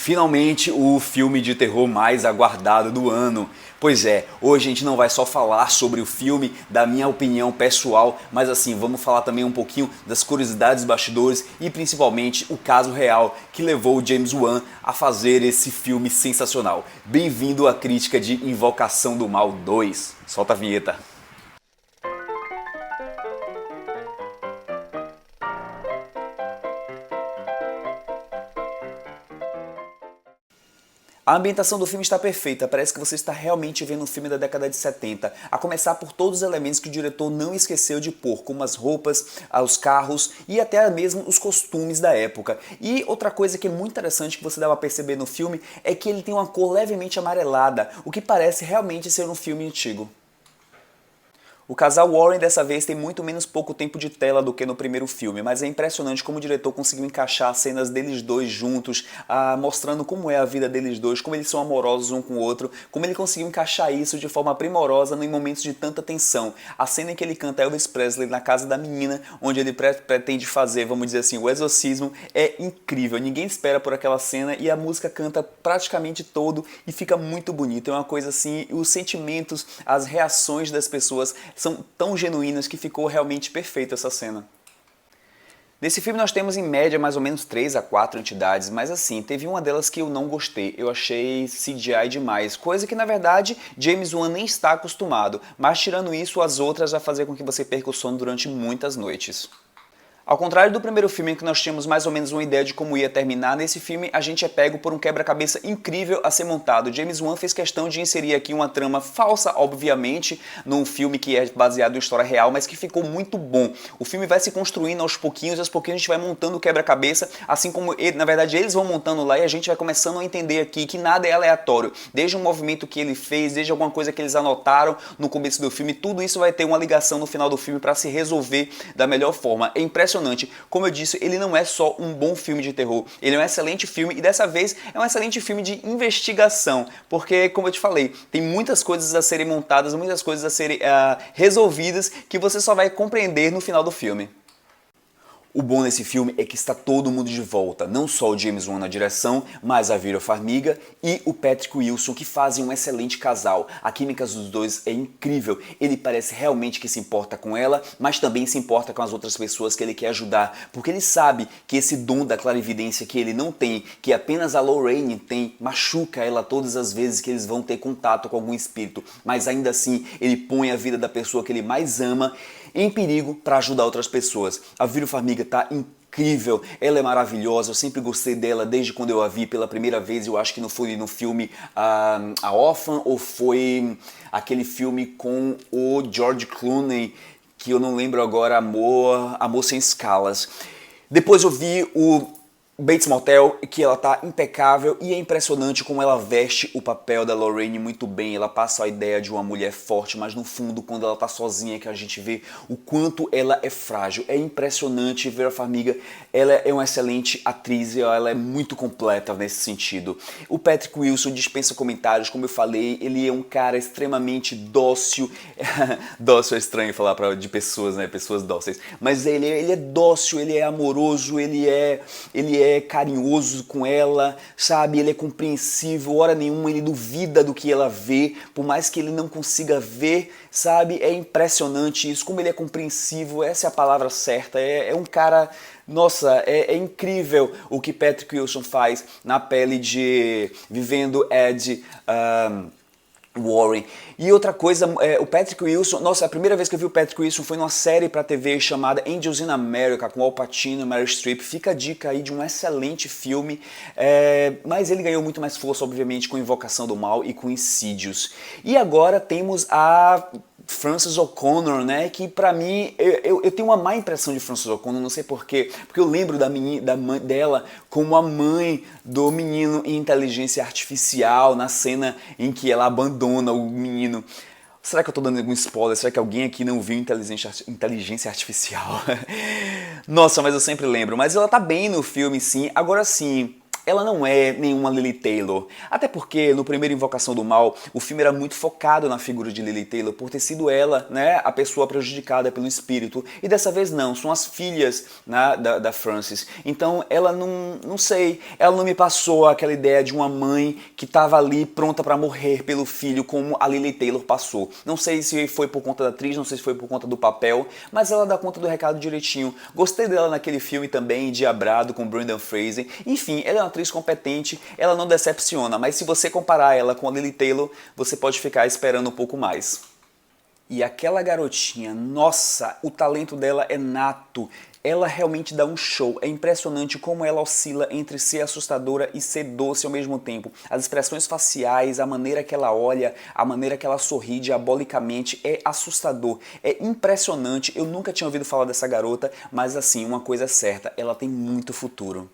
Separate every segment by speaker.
Speaker 1: Finalmente, o filme de terror mais aguardado do ano. Pois é, hoje a gente não vai só falar sobre o filme, da minha opinião pessoal, mas assim, vamos falar também um pouquinho das curiosidades dos bastidores e principalmente o caso real que levou o James Wan a fazer esse filme sensacional. Bem-vindo à crítica de Invocação do Mal 2. Solta a vinheta. A ambientação do filme está perfeita, parece que você está realmente vendo um filme da década de 70, a começar por todos os elementos que o diretor não esqueceu de pôr, como as roupas, os carros e até mesmo os costumes da época. E outra coisa que é muito interessante que você dá pra perceber no filme é que ele tem uma cor levemente amarelada, o que parece realmente ser um filme antigo. O casal Warren dessa vez tem muito menos pouco tempo de tela do que no primeiro filme, mas é impressionante como o diretor conseguiu encaixar cenas deles dois juntos, mostrando como é a vida deles dois, como eles são amorosos um com o outro, como ele conseguiu encaixar isso de forma primorosa em momentos de tanta tensão. A cena em que ele canta Elvis Presley na casa da menina, onde ele pretende fazer, vamos dizer assim, o exorcismo, é incrível. Ninguém espera por aquela cena e a música canta praticamente todo e fica muito bonito. É uma coisa assim, os sentimentos, as reações das pessoas são tão genuínas que ficou realmente perfeita essa cena. Nesse filme nós temos em média mais ou menos 3 a 4 entidades, mas assim, teve uma delas que eu não gostei, eu achei CGI demais, coisa que na verdade James Wan nem está acostumado, mas tirando isso as outras vai fazer com que você perca o sono durante muitas noites. Ao contrário do primeiro filme em que nós tínhamos mais ou menos uma ideia de como ia terminar, nesse filme a gente é pego por um quebra-cabeça incrível a ser montado. James Wan fez questão de inserir aqui uma trama falsa, obviamente, num filme que é baseado em história real, mas que ficou muito bom. O filme vai se construindo aos pouquinhos a gente vai montando o quebra-cabeça, assim como, na verdade, eles vão montando lá e a gente vai começando a entender aqui que nada é aleatório. Desde um movimento que ele fez, desde alguma coisa que eles anotaram no começo do filme, tudo isso vai ter uma ligação no final do filme para se resolver da melhor forma. É impressionante. Como eu disse, ele não é só um bom filme de terror, ele é um excelente filme e dessa vez é um excelente filme de investigação, porque, como eu te falei, tem muitas coisas a serem montadas, muitas coisas a serem resolvidas que você só vai compreender no final do filme. O bom nesse filme é que está todo mundo de volta, não só o James Wan na direção, mas a Vera Farmiga e o Patrick Wilson, que fazem um excelente casal. A química dos dois é incrível, ele parece realmente que se importa com ela, mas também se importa com as outras pessoas que ele quer ajudar, porque ele sabe que esse dom da clarividência que ele não tem, que apenas a Lorraine tem, machuca ela todas as vezes que eles vão ter contato com algum espírito, mas ainda assim ele põe a vida da pessoa que ele mais ama em perigo para ajudar outras pessoas. A Vera Farmiga tá incrível, ela é maravilhosa, eu sempre gostei dela desde quando eu a vi pela primeira vez, eu acho que não foi no filme A Orphan ou foi aquele filme com o George Clooney, que eu não lembro agora, Amor Sem Escalas. Depois eu vi o Bates Motel, que ela tá impecável e é impressionante como ela veste o papel da Lorraine muito bem. Ela passa a ideia de uma mulher forte, mas no fundo, quando ela tá sozinha, que a gente vê o quanto ela é frágil. É impressionante. Vera Farmiga, ela é uma excelente atriz e ela é muito completa nesse sentido. O Patrick Wilson dispensa comentários, como eu falei, ele é um cara extremamente dócil. Dócil é estranho falar de pessoas, né? Pessoas dóceis. Mas ele é dócil, ele é amoroso, ele é carinhoso com ela, sabe? Ele é compreensível, hora nenhuma ele duvida do que ela vê, por mais que ele não consiga ver, sabe? É impressionante isso, como ele é compreensivo, essa é a palavra certa, é um cara... Nossa, é incrível o que Patrick Wilson faz na pele de Vivendo Ed Warren. E outra coisa, o Patrick Wilson, nossa, a primeira vez que eu vi o Patrick Wilson foi numa série pra TV chamada Angels in America, com Al Pacino e Meryl Streep. Fica a dica aí de um excelente filme, mas ele ganhou muito mais força, obviamente, com Invocação do Mal e com Insidious. E agora temos a Frances O'Connor, né, que pra mim, eu tenho uma má impressão de Frances O'Connor, não sei porquê, porque eu lembro da mãe dela como a mãe do menino em Inteligência Artificial, na cena em que ela abandona o menino. Será que eu tô dando algum spoiler? Será que alguém aqui não viu Inteligência Artificial? Nossa, mas eu sempre lembro, mas ela tá bem no filme sim, agora sim... ela não é nenhuma Lili Taylor. Até porque no primeiro Invocação do Mal, o filme era muito focado na figura de Lili Taylor, por ter sido ela, né, a pessoa prejudicada pelo espírito. E dessa vez não, são as filhas, né, da Frances. Então ela não sei, ela não me passou aquela ideia de uma mãe que estava ali pronta para morrer pelo filho, como a Lili Taylor passou. Não sei se foi por conta da atriz, não sei se foi por conta do papel, mas ela dá conta do recado direitinho. Gostei dela naquele filme também, Endiabrado, com Brendan Fraser. Enfim, ela é uma atriz competente, ela não decepciona, mas se você comparar ela com a Lili Taylor, você pode ficar esperando um pouco mais. E aquela garotinha, nossa, o talento dela é nato. Ela realmente dá um show. É impressionante como ela oscila entre ser assustadora e ser doce ao mesmo tempo. As expressões faciais, a maneira que ela olha, a maneira que ela sorri diabolicamente é assustador. É impressionante. Eu nunca tinha ouvido falar dessa garota, mas assim, uma coisa é certa, ela tem muito futuro.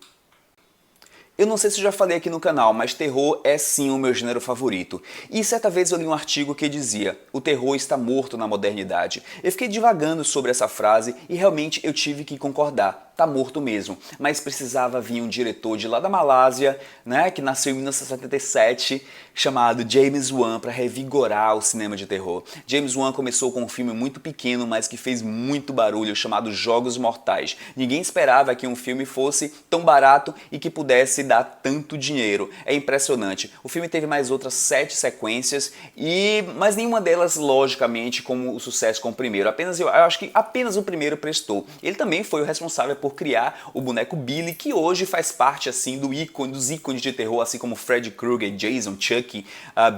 Speaker 1: Eu não sei se eu já falei aqui no canal, mas terror é sim o meu gênero favorito. E certa vez eu li um artigo que dizia: o terror está morto na modernidade. Eu fiquei divagando sobre essa frase e realmente eu tive que concordar. Tá morto mesmo, mas precisava vir um diretor de lá da Malásia, né, que nasceu em 1977, chamado James Wan, para revigorar o cinema de terror. James Wan começou com um filme muito pequeno, mas que fez muito barulho, chamado Jogos Mortais. Ninguém esperava que um filme fosse tão barato e que pudesse dar tanto dinheiro. É impressionante. O filme teve mais outras 7 sequências, mas nenhuma delas, logicamente, como o sucesso com o primeiro. Eu acho que apenas o primeiro prestou. Ele também foi o responsável por criar o boneco Billy, que hoje faz parte assim dos ícones de terror, assim como Freddy Krueger, Jason, Chucky.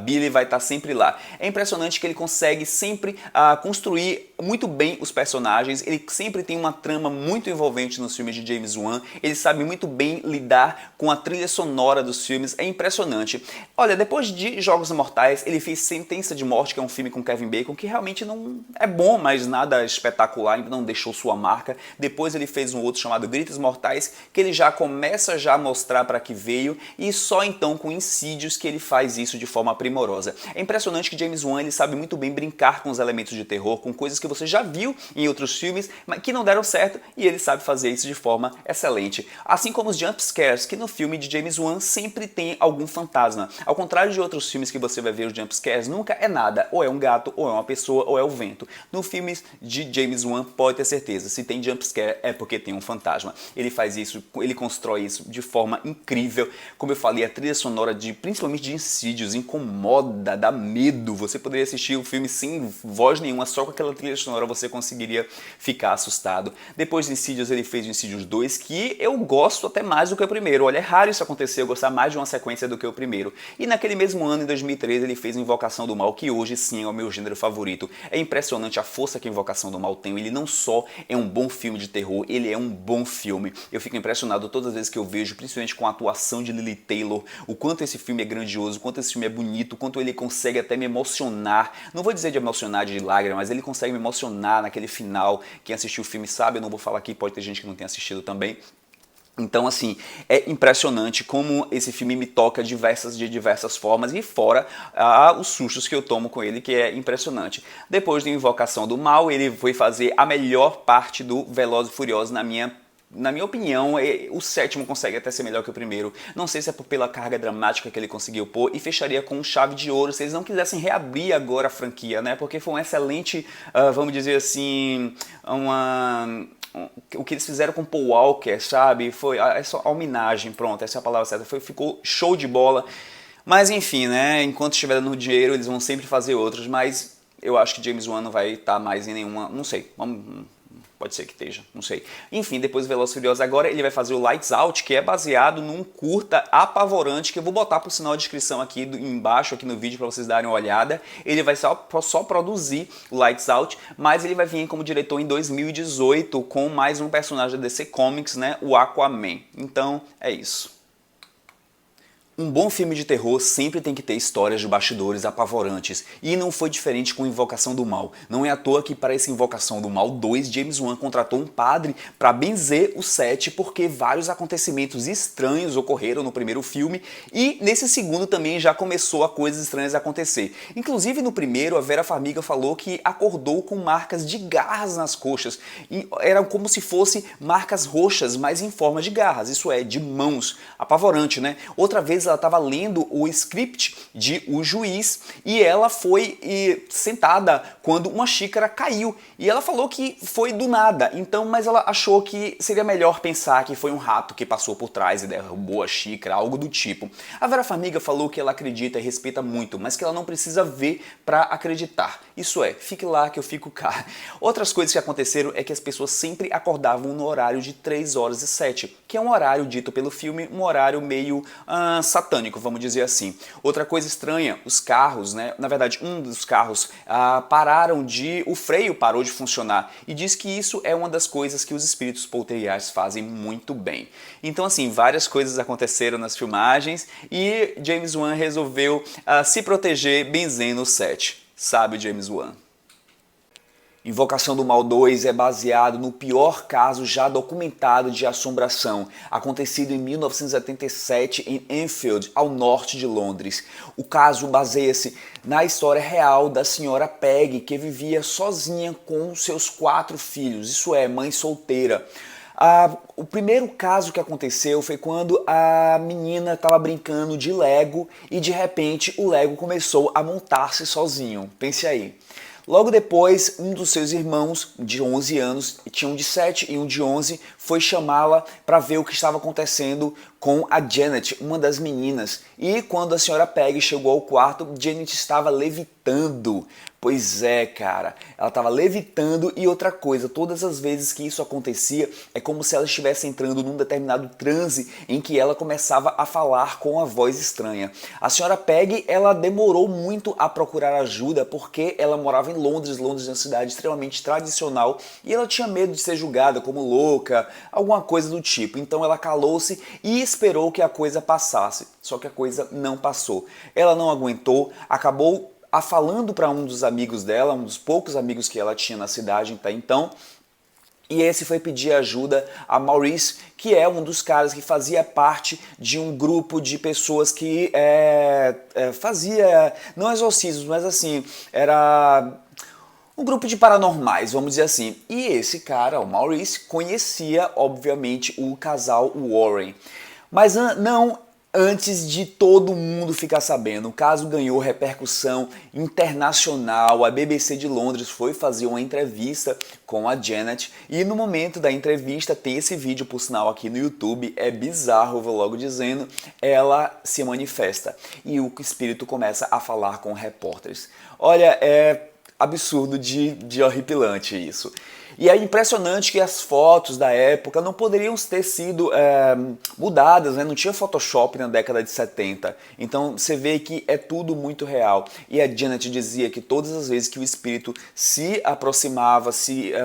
Speaker 1: Billy vai estar sempre lá. É impressionante que ele consegue sempre construir muito bem os personagens. Ele sempre tem uma trama muito envolvente nos filmes de James Wan. Ele sabe muito bem lidar com a trilha sonora dos filmes. É impressionante. Olha, depois de Jogos Mortais, ele fez Sentença de Morte, que é um filme com Kevin Bacon, que realmente não é bom, mas nada espetacular, não deixou sua marca. Depois ele fez um outro chamado Gritos Mortais, que ele já começa a mostrar para que veio, e só então com Insidious que ele faz isso de forma primorosa. É impressionante que James Wan ele sabe muito bem brincar com os elementos de terror, com coisas que você já viu em outros filmes, mas que não deram certo, e ele sabe fazer isso de forma excelente. Assim como os jump scares, que no filme de James Wan sempre tem algum fantasma. Ao contrário de outros filmes que você vai ver os jump scares, nunca é nada, ou é um gato, ou é uma pessoa, ou é o vento. No filme de James Wan, pode ter certeza, se tem jump scare é porque tem um fantasma. Ele faz isso, ele constrói isso de forma incrível. Como eu falei, a trilha sonora principalmente de Insidious incomoda, dá medo. Você poderia assistir o filme sem voz nenhuma, só com aquela trilha sonora você conseguiria ficar assustado. Depois de Insidious ele fez o Insidious 2, que eu gosto até mais do que o primeiro. Olha, é raro isso acontecer, eu gostar mais de uma sequência do que o primeiro. E naquele mesmo ano, em 2013, ele fez Invocação do Mal, que hoje sim é o meu gênero favorito. É impressionante a força que Invocação do Mal tem. Ele não só é um bom filme de terror, ele é um bom filme. Eu fico impressionado todas as vezes que eu vejo, principalmente com a atuação de Lili Taylor, o quanto esse filme é grandioso, o quanto esse filme é bonito, o quanto ele consegue até me emocionar. Não vou dizer de emocionar de lágrimas, mas ele consegue me emocionar naquele final. Quem assistiu o filme sabe, eu não vou falar aqui, pode ter gente que não tenha assistido também. Então, assim, é impressionante como esse filme me toca de diversas formas, e fora os sustos que eu tomo com ele, que é impressionante. Depois de Invocação do Mal, ele foi fazer a melhor parte do Velozes e Furiosos, na minha opinião. O sétimo consegue até ser melhor que o primeiro. Não sei se é pela carga dramática que ele conseguiu pôr, e fecharia com chave de ouro se eles não quisessem reabrir agora a franquia, né? Porque foi um excelente, vamos dizer assim, o que eles fizeram com Paul Walker, sabe? Foi a homenagem, pronto, essa é a palavra certa. Ficou show de bola. Mas enfim, né? Enquanto estiver dando dinheiro, eles vão sempre fazer outros. Mas eu acho que James Wan não vai estar mais em nenhuma. Não sei. Pode ser que esteja, não sei. Enfim, depois do Velozes e Furiosos, agora ele vai fazer o Lights Out, que é baseado num curta apavorante, que eu vou botar por sinal de descrição aqui embaixo, aqui no vídeo, para vocês darem uma olhada. Ele vai só produzir o Lights Out, mas ele vai vir como diretor em 2018, com mais um personagem da DC Comics, né, o Aquaman. Então, é isso. Um bom filme de terror sempre tem que ter histórias de bastidores apavorantes, e não foi diferente com Invocação do Mal. Não é à toa que para essa Invocação do Mal 2, James Wan contratou um padre para benzer o set, porque vários acontecimentos estranhos ocorreram no primeiro filme, e nesse segundo também já começou a coisas estranhas a acontecer. Inclusive no primeiro, a Vera Farmiga falou que acordou com marcas de garras nas coxas, e eram como se fossem marcas roxas, mas em forma de garras, isso é, de mãos. Apavorante, né? Outra vez ela estava lendo o script de O Juiz e ela foi sentada quando uma xícara caiu e ela falou que foi do nada, então, mas ela achou que seria melhor pensar que foi um rato que passou por trás e derrubou a xícara, algo do tipo. A Vera Farmiga falou que ela acredita e respeita muito, mas que ela não precisa ver para acreditar. Isso é, fique lá que eu fico cá. Outras coisas que aconteceram é que as pessoas sempre acordavam no horário de 3h07, que é um horário dito pelo filme, um horário meio satânico, vamos dizer assim. Outra coisa estranha, os carros, né? Na verdade, um dos carros o freio parou de funcionar e diz que isso é uma das coisas que os espíritos poltergeists fazem muito bem. Então, assim, várias coisas aconteceram nas filmagens e James Wan resolveu se proteger benzendo o set. Sabe, James Wan? Invocação do Mal 2 é baseado no pior caso já documentado de assombração, acontecido em 1977 em Enfield, ao norte de Londres. O caso baseia-se na história real da senhora Peggy, que vivia sozinha com seus 4 filhos, isso é, mãe solteira. O primeiro caso que aconteceu foi quando a menina estava brincando de Lego e de repente o Lego começou a montar-se sozinho. Pense aí. Logo depois, um dos seus irmãos, de 11 anos, tinha um de 7 e um de 11, foi chamá-la para ver o que estava acontecendo com a Janet, uma das meninas. E quando a senhora Peggy chegou ao quarto, Janet estava levitando. Pois é, cara, ela estava levitando e outra coisa, todas as vezes que isso acontecia, é como se ela estivesse entrando num determinado transe em que ela começava a falar com a voz estranha. A senhora Peggy, ela demorou muito a procurar ajuda porque ela morava em Londres, Londres é uma cidade extremamente tradicional e ela tinha medo de ser julgada como louca, alguma coisa do tipo. Então ela calou-se e esperou que a coisa passasse, só que a coisa não passou. Ela não aguentou, acabou falando para um dos amigos dela, um dos poucos amigos que ela tinha na cidade até então, e esse foi pedir ajuda a Maurice, que é um dos caras que fazia parte de um grupo de pessoas que fazia, não exorcismos, mas assim, era um grupo de paranormais, vamos dizer assim. E esse cara, o Maurice, conhecia, obviamente, o casal Warren. Mas não antes de todo mundo ficar sabendo. O caso ganhou repercussão internacional. A BBC de Londres foi fazer uma entrevista com a Janet e no momento da entrevista, tem esse vídeo por sinal aqui no YouTube, é bizarro, eu vou logo dizendo, ela se manifesta e o espírito começa a falar com repórteres. Olha, é absurdo de horripilante isso. E é impressionante que as fotos da época não poderiam ter sido mudadas, né? Não tinha Photoshop na década de 70. Então você vê que é tudo muito real. E a Janet dizia que todas as vezes que o espírito se aproximava,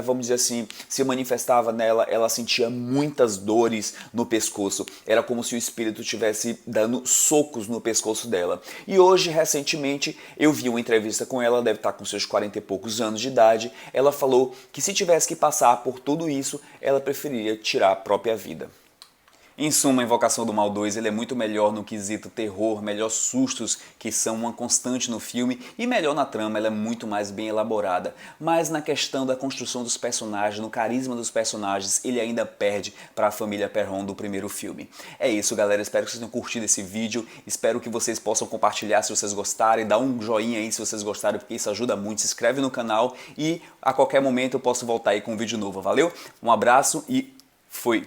Speaker 1: vamos dizer assim, se manifestava nela, ela sentia muitas dores no pescoço. Era como se o espírito estivesse dando socos no pescoço dela. E hoje, recentemente, eu vi uma entrevista com ela, deve estar com seus 40 e poucos anos de idade. Ela falou que se tivesse que passar por tudo isso, ela preferiria tirar a própria vida. Em suma, a Invocação do Mal 2 ele é muito melhor no quesito terror, melhor sustos, que são uma constante no filme, e melhor na trama, ela é muito mais bem elaborada. Mas na questão da construção dos personagens, no carisma dos personagens, ele ainda perde para a família Perron do primeiro filme. É isso, galera, espero que vocês tenham curtido esse vídeo, espero que vocês possam compartilhar se vocês gostarem, dar um joinha aí se vocês gostaram, porque isso ajuda muito, se inscreve no canal e a qualquer momento eu posso voltar aí com um vídeo novo, valeu? Um abraço e fui!